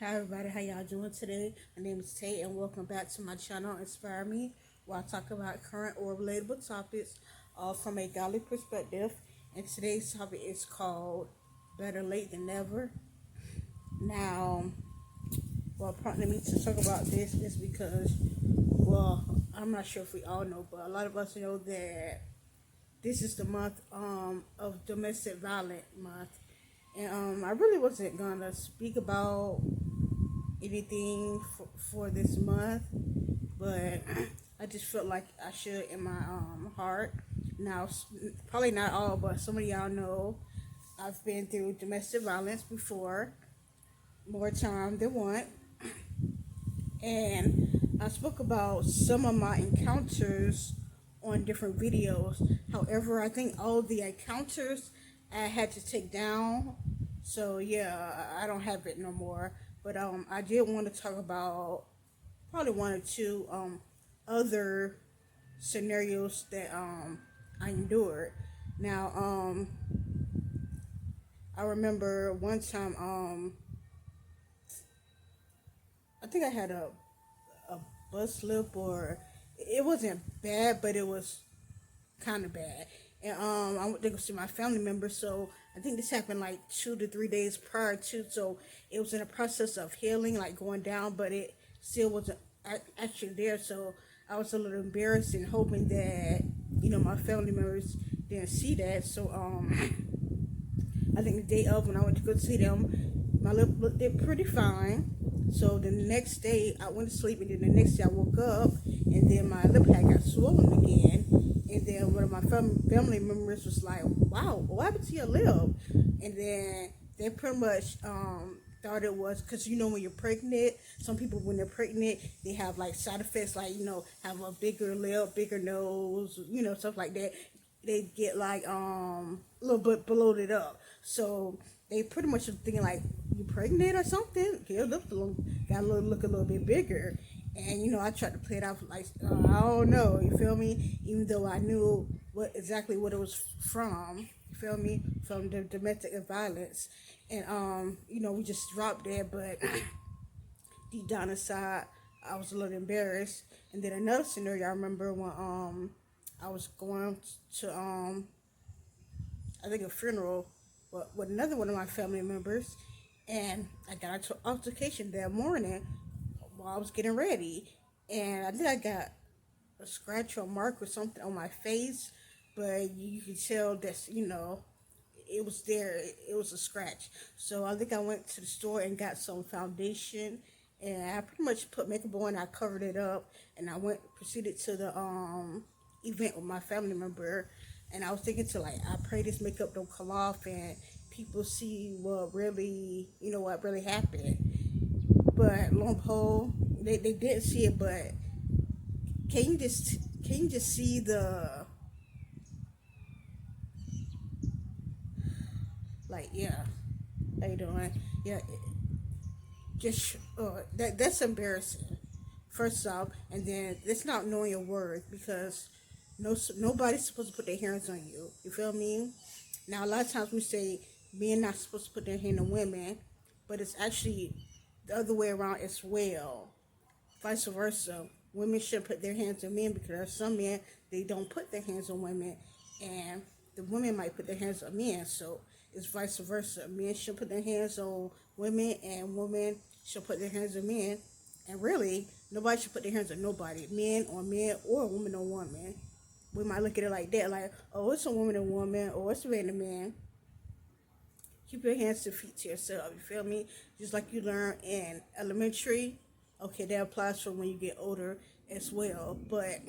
Hi everybody, how y'all doing today? My name is Tay and welcome back to my channel Inspire Me, where I talk about current or relatable topics all from a godly perspective. And today's topic is called Better Late Than Never. Now, what prompted me to talk about this is because, I'm not sure if we all know, but a lot of us know that this is the month of domestic violence month. And I really wasn't gonna speak about anything for this month, but I just felt like I should in my heart. Now, probably not all, but some of y'all know I've been through domestic violence before, more time than one, and I spoke about some of my encounters on different videos. However, I think all the encounters I had to take down, so yeah, I don't have it no more. But I did want to talk about probably one or two other scenarios that I endured. Now, I remember one time I think I had a bus slip, or it wasn't bad, but it was kind of bad. And I went to go see my family member, so I think this happened like 2 to 3 days prior to, so it was in a process of healing, like going down, but it still wasn't actually there. So I was a little embarrassed and hoping that my family members didn't see that. So I think the day of when I went to go see them, my lip looked pretty fine. So the next day I went to sleep, and then the next day I woke up, and then my lip had got swollen again. And then one of my family members was like, "Wow, what happened to your lip?" And then they pretty much thought it was because when you're pregnant, some people when they're pregnant they have like side effects, like have a bigger lip, bigger nose, stuff like that. They get like a little bit bloated up. So they pretty much was thinking like, you pregnant or something? Your lip got look a little bit bigger. And I tried to play it off like I don't know, you feel me? Even though I knew exactly what it was from, you feel me? From the domestic violence. And we just dropped there, but deep down inside I was a little embarrassed. And then another scenario I remember when I was going to I think a funeral with another one of my family members, and I got into an altercation that morning while I was getting ready, and I think I got a scratch or mark or something on my face, but you can tell that it was there. It was a scratch. So I think I went to the store and got some foundation, and I pretty much put makeup on. I covered it up, and I proceeded to the event with my family member. And I was thinking to like, I pray this makeup don't come off and people see what really happened. But lo and behold, they didn't see it. But can you just see the, like, yeah, how you doing? Yeah, just that's embarrassing. First off, and then it's not knowing your worth, because nobody's supposed to put their hands on you. You feel me? Now a lot of times we say men not supposed to put their hand on women, but it's actually the other way around as well. Vice versa. Women shouldn't put their hands on men, because there are some men they don't put their hands on women, and the women might put their hands on men. So it's vice versa. Men should put their hands on women, and women should put their hands on men. And really, nobody should put their hands on nobody. Men on men or woman on woman. We might look at it like that, like, oh, it's a woman and woman, or it's a man and man. Keep your hands to feet to yourself, you feel me? Just like you learn in elementary, okay, that applies for when you get older as well. But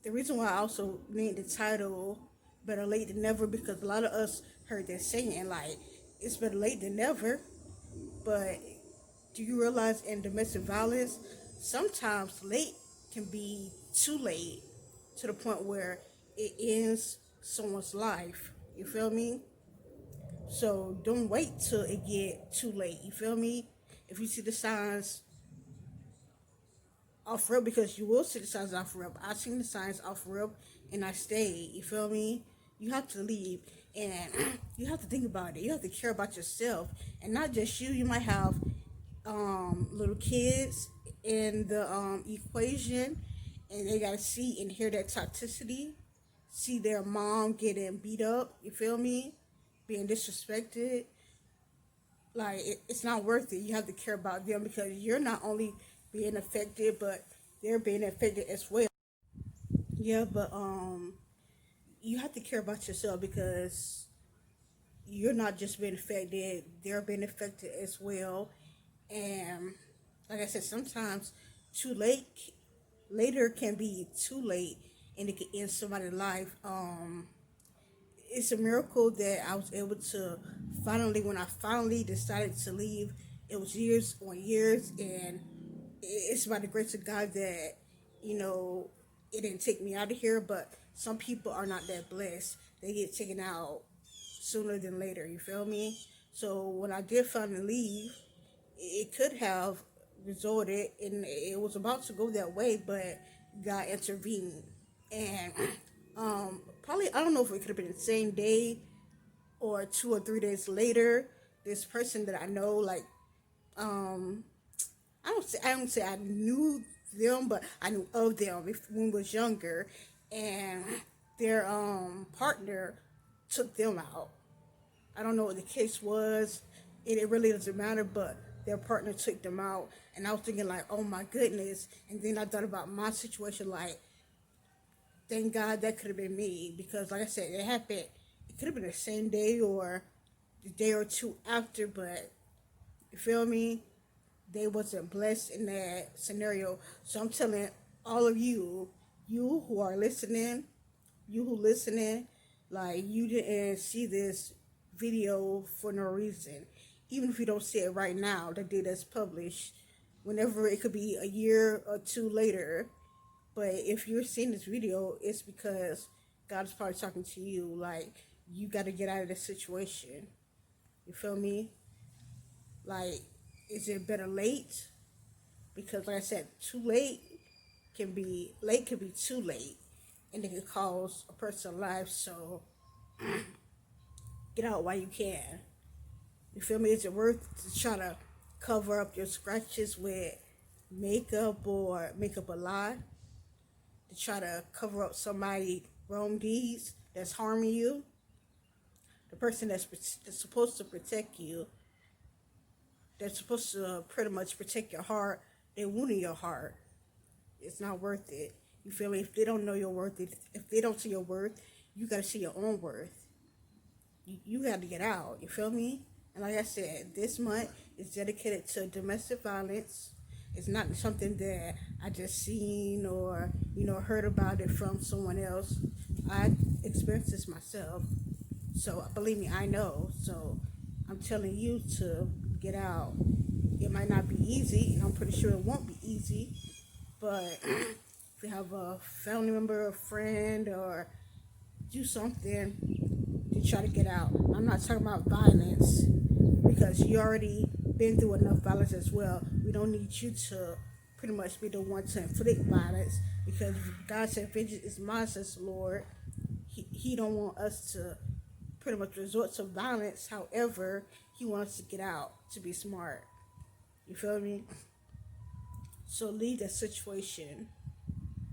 the reason why I also named the title Better Late Than Never, because a lot of us heard that saying, like, it's better late than never. But do you realize in domestic violence, sometimes late can be too late, to the point where it ends someone's life. You feel me? So don't wait till it get too late. You feel me? If you see the signs off rip, because you will see the signs off rip. I seen the signs off rip and I stayed. You feel me? You have to leave, and you have to think about it. You have to care about yourself, and not just you. You might have little kids in the equation, and they gotta see and hear that toxicity, see their mom getting beat up. You feel me? Being disrespected. Like it's not worth it. You have to care about them because you're not only being affected, but they're being affected as well. Yeah, but you have to care about yourself because you're not just being affected; they're being affected as well. And like I said, sometimes too late, later can be too late, and it can end somebody's life. It's a miracle that I was able to finally, when I finally decided to leave, it was years on years, and it's by the grace of God that, you know, it didn't take me out of here, but some people are not that blessed. They get taken out sooner than later, you feel me? So when I did finally leave, it could have resulted, and it was about to go that way, but God intervened. And probably, I don't know if it could have been the same day or 2 or 3 days later, this person that I know, like, um, I don't say I knew them, but I knew of them when I was younger, and their partner took them out. I don't know what the case was. It really doesn't matter, but their partner took them out, and I was thinking like, oh my goodness. And then I thought about my situation, like, thank God that could have been me, because like I said, it happened. It could have been the same day or the day or two after, but you feel me? They wasn't blessed in that scenario. So I'm telling all of you, you who are listening, like, you didn't see this video for no reason. Even if you don't see it right now, the day that's published, whenever it could be a year or two later. But if you're seeing this video, it's because God is probably talking to you. Like, you got to get out of this situation. You feel me? Like, is it better late? Because like I said, too late can be too late, and it can cause a person's life. So get out while you can. You feel me? Is it worth to try to cover up your scratches with makeup or make up a lie to try to cover up somebody wrong deeds that's harming you? The person that's supposed to protect you, that's supposed to pretty much protect your heart, they're wounding your heart. It's not worth it. You feel me? If they don't know your worth, if they don't see your worth, you gotta see your own worth. You got to get out. You feel me? And like I said, this month is dedicated to domestic violence. It's not something that I just seen or heard about it from someone else. I experienced this myself, so believe me, I know. So I'm telling you to get out. It might not be easy. I'm pretty sure it won't be easy, but if you have a family member, a friend, or do something to try to get out. I'm not talking about violence because you already been through enough violence as well. We don't need you to pretty much be the one to inflict violence, because God said, vengeance is mine, says the Lord. He don't want us to pretty much resort to violence. However, he wants us to get out, to be smart. You feel me? So leave that situation.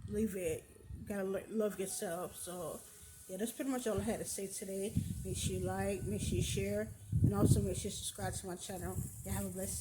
Leave it. You gotta love yourself. So yeah, that's pretty much all I had to say today. Make sure you like, make sure you share, and also make sure you subscribe to my channel. Yeah, have a blessed